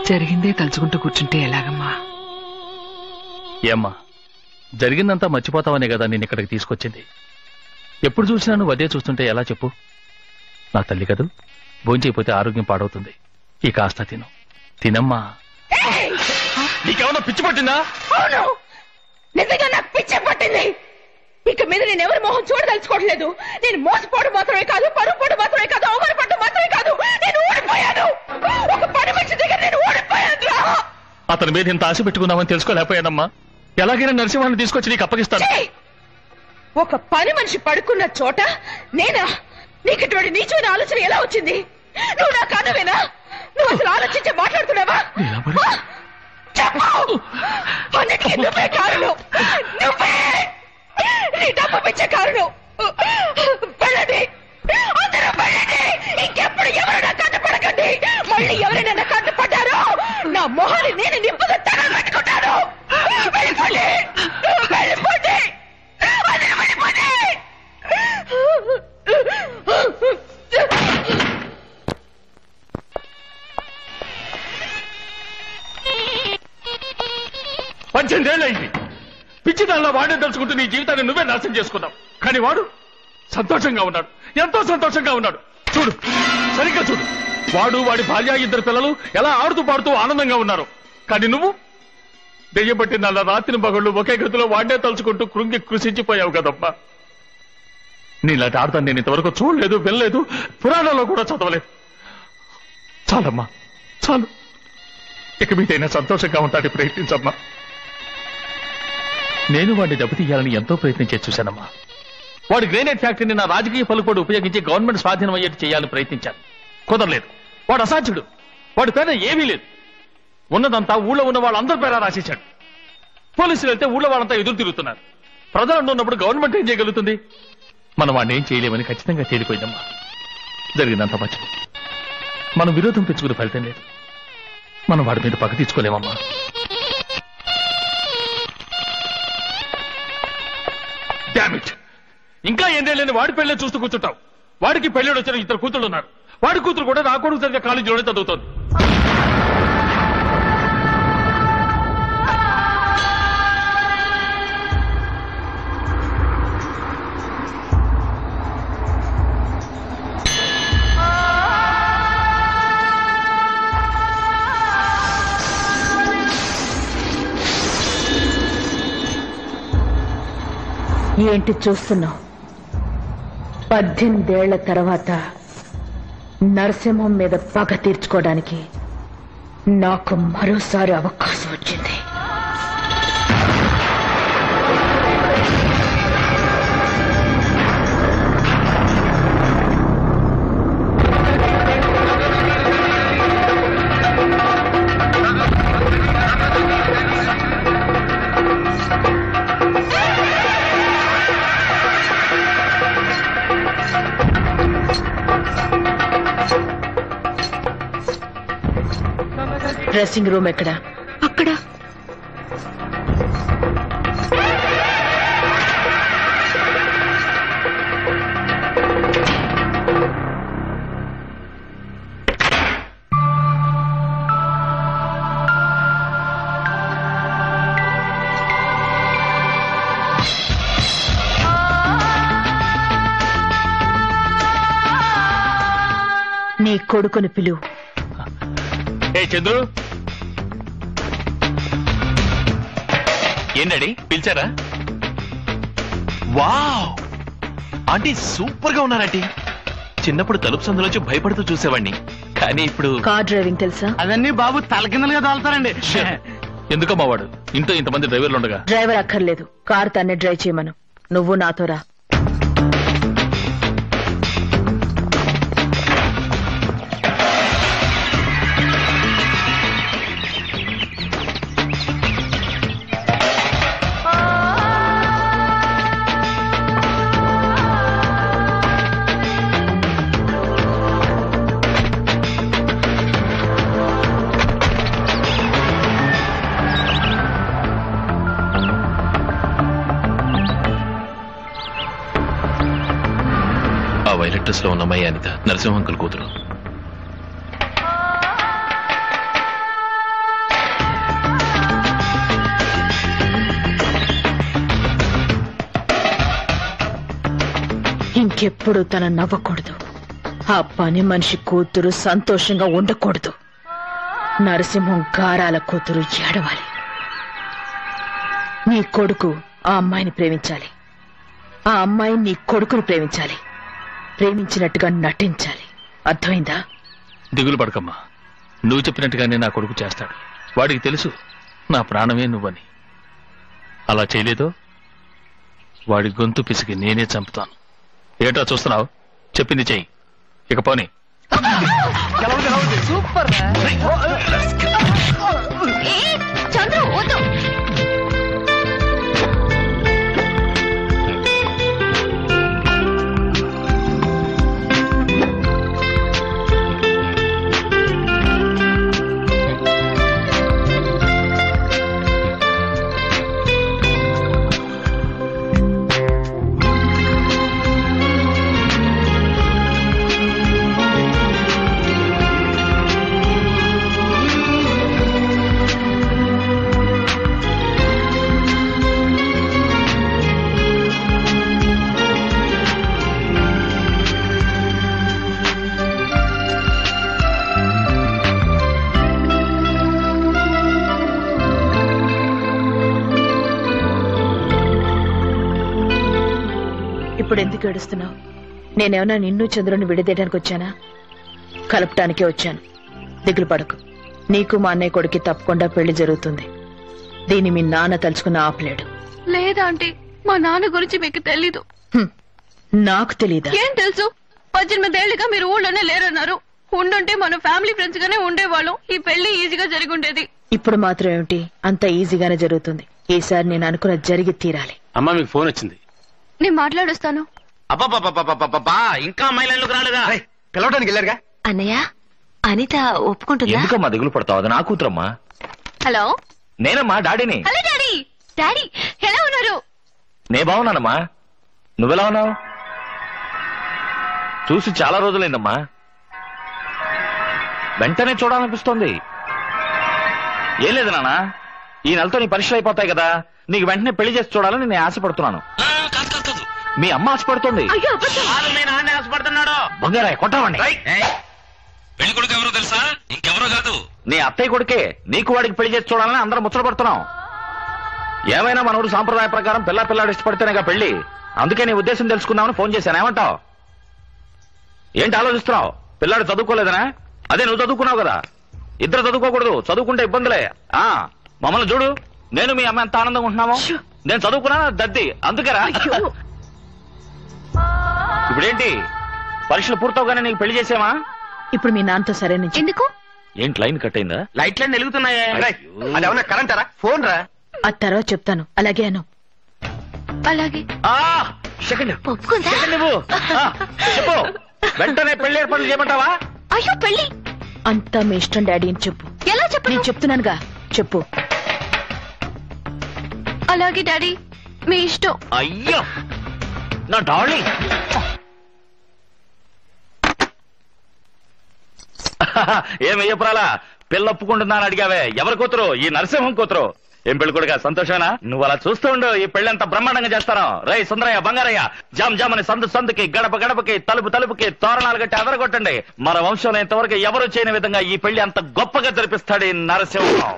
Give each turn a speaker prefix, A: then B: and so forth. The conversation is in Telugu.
A: జరిగిందే తలుచుకుంటూ కూర్చుంటే ఎలాగమ్మా?
B: ఏమ్మా, జరిగిందంతా మర్చిపోతావనే కదా నేను ఇక్కడికి తీసుకొచ్చింది. ఎప్పుడు చూసినా నువ్వు అదే చూస్తుంటే ఎలా చెప్పు? నా తల్లి కదూ, భోంచేయపోతే ఆరోగ్యం పాడవుతుంది. ఈ కాస్త తిను, తినమ్మా. నీకేమన్నా పిచ్చి పట్టిందా?
C: అవును, నిజంగా నాకు పిచ్చి పట్టింది. ఇక మీద నేను ఎవరి మొహం చూడదలుచుకోవట్లేదు. నేను మోసపోవడం మాత్రమే కాదు, పరుపుపోవడం మాత్రమే కాదు, అవమానపడడం మాత్రమే కాదు, నేను ఓడిపోయాను. ఒక పని మనిషి దగ్గర నేను ఓడిపోయాను.
B: అతని మీద ఇంత ఆశ పెట్టుకున్నామని తెలుసుకోలేకపోయానమ్మా. ఎలాగైనా నరసింహాన్ని తీసుకొచ్చి నీకు అప్పగిస్తాను.
C: ఒక పని మనిషి పడుకున్న చోట నేనా? నీకు ఇటువంటి నీచమైన ఆలోచన ఎలా వచ్చింది? నువ్వు నా కాదవేనా? నువ్వు అసలు ఆలోచించి మాట్లాడుతున్నావా? అన్నిటికీ నువ్వే కారణం. నువ్వే నీ డబ్బు పిచ్చే కారణం. వెళ్ళండి, అందరూ వెళ్ళండి. ఇంకెప్పుడు ఎవరు నా కంట పడకండి. మళ్ళీ ఎవరైనా నా కంట పడ్డారో నా మొహాన్ని నేను నిప్పుగా తగలు పెట్టుకుంటాను. వెళ్ళిపోండి, వెళ్ళిపోండి, అందరూ వెళ్ళిపోండి.
B: పద్దెనిమిదేళ్ళయింది. పిచ్చి దానిలో వాడే తలుచుకుంటూ నీ జీవితాన్ని నువ్వే నాశనం చేసుకున్నావు. కానీ వాడు సంతోషంగా ఉన్నాడు, ఎంతో సంతోషంగా ఉన్నాడు. చూడు, సరిగ్గా చూడు. వాడు, వాడి భార్య, ఇద్దరు పిల్లలు ఎలా ఆడుతూ పాడుతూ ఆనందంగా ఉన్నారు. కానీ నువ్వు దెయ్యం పట్టిన అలా రాత్రి పగళ్ళు ఒకే గదిలో వాడే తలుచుకుంటూ కృంగి కృషించిపోయావు కదమ్మా. నీలాంటి ఆడతాను నేను ఇంతవరకు చూడలేదు, వెళ్ళలేదు, పురాణాల్లో కూడా చదవలేదు. చాలమ్మా, చాలు. ఇక మీదైనా సంతోషంగా ఉంటాడు ప్రయత్నించమ్మా. నేను వాడిని దెబ్బతీయాలని ఎంతో ప్రయత్నించే చూశానమ్మా. వాడి గ్రేనైట్ ఫ్యాక్టరీని నా రాజకీయ పలుకుబడి ఉపయోగించి గవర్నమెంట్ స్వాధీనం అయ్యేట్టు చేయాలని ప్రయత్నించాను. కుదరలేదు. వాడు అసాధ్యుడు. వాడి పేద ఏమీ లేదు. ఉన్నదంతా ఊళ్ళో ఉన్న వాళ్ళందరి పేర రాసేశాడు. పోలీసులు వెళ్తే ఊళ్ళో వాళ్ళంతా ఎదురు తిరుగుతున్నారు. ప్రజలు ఉన్నప్పుడు గవర్నమెంట్ ఏం చేయగలుగుతుంది? మనం వాడిని ఏం చేయలేమని ఖచ్చితంగా తేలిపోయిందమ్మా. జరిగిందంతా మర్చిపో. మనం విరోధం పెంచుకునే ఫలితం లేదు. మనం వాడి మీద పగ తీసుకోలేమమ్మా. డామిట్, ఇంకా ఏందేళ్ళని వాడి పెళ్ళే చూస్తూ కూర్చుంటావు. వాడికి పెళ్ళిడు వచ్చిన ఇద్దరు కూతుళ్ళు ఉన్నారు. వాడి కూతురు కూడా నా కొడుకు సరిగ్గా కాలేజీలోనే చదువుతోంది.
C: ఏంటి చూస్తున్నావు? 18 ఏళ్ల తర్వాత నరసింహం మీద పగ తీర్చుకోవడానికి నాకు మరోసారి అవకాశం వచ్చింది. డ్రెస్సింగ్ రూమ్ ఎక్కడ?
D: అక్కడ.
C: నీ కొడుకుని పిలువు.
B: ఏ చంద్రు, ఏంటండి పిలిచారా?
E: వావ్, ఆంటీ సూపర్ గా ఉన్నారంటీ. చిన్నప్పుడు తలుపు సందులోంచి భయపడుతూ చూసేవాడిని, కానీ ఇప్పుడు
C: కార్ డ్రైవింగ్ తెలుసా?
F: అవన్నీ బాబు తలకిందలుగా తోలుతారండి.
B: ఎందుకమ్మా వాడు ఇంట్లో ఇంతమంది డ్రైవర్లు ఉండగా?
C: డ్రైవర్ అక్కర్లేదు, కార్ తన్నే డ్రైవ్ చేయమను. నువ్వు నాతో రా.
E: అడ్రస్ లో ఉన్న అమ్మాయి అనిత, నరసింహ అంకుల్ కూతురు.
C: ఇంకెప్పుడు తన నవ్వకూడదు. ఆ పని మనిషి కూతురు సంతోషంగా ఉండకూడదు. నరసింహం గారాల కూతురు ఏడవాలి. నీ కొడుకు ఆ అమ్మాయిని ప్రేమించాలి, ఆ అమ్మాయి నీ కొడుకును ప్రేమించాలి. ప్రేమించినట్టుగా నటించాలి. అర్థమైందా?
B: దిగులు పడకమ్మా, నువ్వు చెప్పినట్టుగానే నా కొడుకు చేస్తాడు. వాడికి తెలుసు నా ప్రాణమే నువ్వని. అలా చేయలేదో వాడి గొంతు పిసికి నేనే చంపుతాను. ఏటా చూస్తున్నావు? చెప్పింది చెయ్యి. ఇక పోనీ.
C: సూపర్ చంద్రు వద్దు. ఇప్పుడు ఎందుకు ఏడుస్తున్నావు? నేనేమన్నా నిన్ను చంద్రుని విడదీయడానికి వచ్చానా? కలపటానికే వచ్చాను. దిగులు పడకు. నీకు మా అన్నయ్య కొడుకు తప్పకుండా పెళ్లి జరుగుతుంది. దీన్ని మీ నాన్న తలుచుకుని ఆపలేడు.
D: లేదా ఆంటీ, మా నాన్న గురించి మీకు తెలీదు.
C: నాకు తెలీదా?
D: ఏం తెలుసు? 18 ఏళ్లుగా మీరు ఊళ్ళోనే లేరన్నారు. ఉండుంటే మన ఫ్యామిలీ ఫ్రెండ్స్ గానే ఉండేవాళ్ళం. ఈ పెళ్లి ఈజీగా జరిగుండేది.
C: ఇప్పుడు మాత్రం ఏమిటి? అంత ఈజీగానే జరుగుతుంది. ఈసారి నేను అనుకున్న జరిగి తీరాలి.
F: అమ్మా మీకు ఫోన్ వచ్చింది.
D: నేను మాట్లాడొస్తాను.
F: అబ్బా ఇంకా అమ్మాయిలకు రాలేదా? పిలవడానికి వెళ్ళారుగా.
D: అన్నయ్య, అనిత ఒప్పుకుంటుందా?
E: ఎందుకమ్మా దిగులు పడతావు? అది నా కూతురమ్మా.
D: హలో,
E: నేనమ్మా డాడీని.
D: Hello daddy. డాడీ ఎలా ఉన్నారు?
E: నే బాగున్నానమ్మా. నువ్వెలా ఉన్నావు? చూసి చాలా రోజులైందమ్మా. వెంటనే చూడాలనిపిస్తోంది. ఏం లేదు నాన్న, ఈ నెలతో నీ పరీక్షలు అయిపోతాయి కదా, నీకు వెంటనే పెళ్లి చేసి చూడాలని నేను ఆశపడుతున్నాను. మీ అమ్మ ఆశపడుతోంది.
F: ఆశపడుతున్నాడు.
E: బంగారాయ్ కొట్టామండి.
G: పెళ్లి కొడుకు ఎవరో తెలుసా? ఇంకెవరో కాదు,
E: నీ అత్తయ్య కొడుకే. నీకు వాడికి పెళ్లి చేసి చూడాలని అందరం ముచ్చట పడుతున్నాం. ఏమైనా మనోడు సాంప్రదాయ ప్రకారం పిల్లాడు ఇష్టపడితేనేగా పెళ్లి. అందుకే నీ ఉద్దేశం తెలుసుకుందామని ఫోన్ చేశాను. ఏమంటావు? ఏంటి ఆలోచిస్తున్నావు? పిల్లాడు చదువుకోలేదనా? అదే నువ్వు చదువుకున్నావు కదా. ఇద్దరు చదువుకోకూడదు, చదువుకుంటే ఇబ్బందులే. మమ్మల్ని చూడు, నేను మీ అమ్మ ఎంత ఆనందంగా ఉంటున్నామో. నేను చదువుకున్నాను దద్ది, అందుకేరా. ఇప్పుడేంటి, పరీక్షలు పూర్తవగానే నీకు పెళ్లి చేసేమా?
C: ఇప్పుడు మీ నాన్నతో సరే నుంచి.
D: ఎందుకు?
E: ఏంటి లైన్ కట్ అయిందా?
F: లైట్లన్నీ వెలుగుతున్నాయే. అది ఏమన్నా కరెంటారా? ఫోన్ రా.
C: ఆ తర్వాత చెప్తాను. అలాగే అను.
D: అలాగే.
E: సెకండ్
D: ఒప్పుకుందా?
E: నువ్వు చెప్పు. వెంటనే పెళ్లి ఏర్పాట్లు చేయమంటావా?
D: అయ్యో పెళ్లి
C: అంతా మీ ఇష్టం డాడీ అని చెప్పు.
D: ఎలా చెప్పు?
C: నేను చెప్తున్నానుగా, చెప్పు.
D: అలాగే డాడీ, మీ ఇష్టం.
E: అయ్యో నా డార్లింగ్. ఏమయ్యపురాలా, పిల్ల ఒప్పుకుంటున్నాను అడిగావే. ఎవరి కూతురు? ఈ నరసింహం కూతురు. ఏం పెళ్లి కొడుగా సంతోషమేనా? నువ్వు అలా చూస్తూ ఉండు, ఈ పెళ్లి అంత బ్రహ్మాండంగా చేస్తాను. రై సుందరయ్య, బంగారయ్య, జామ్ జామ్ అని సందుకి, గడప గడపకి, తలుపుకి తోరణాలు కట్టి అదరగొట్టండి. మన వంశంలో ఇంతవరకు ఎవరు చేయని విధంగా ఈ పెళ్లి అంత గొప్పగా జరిపిస్తాడు ఈ నరసింహం.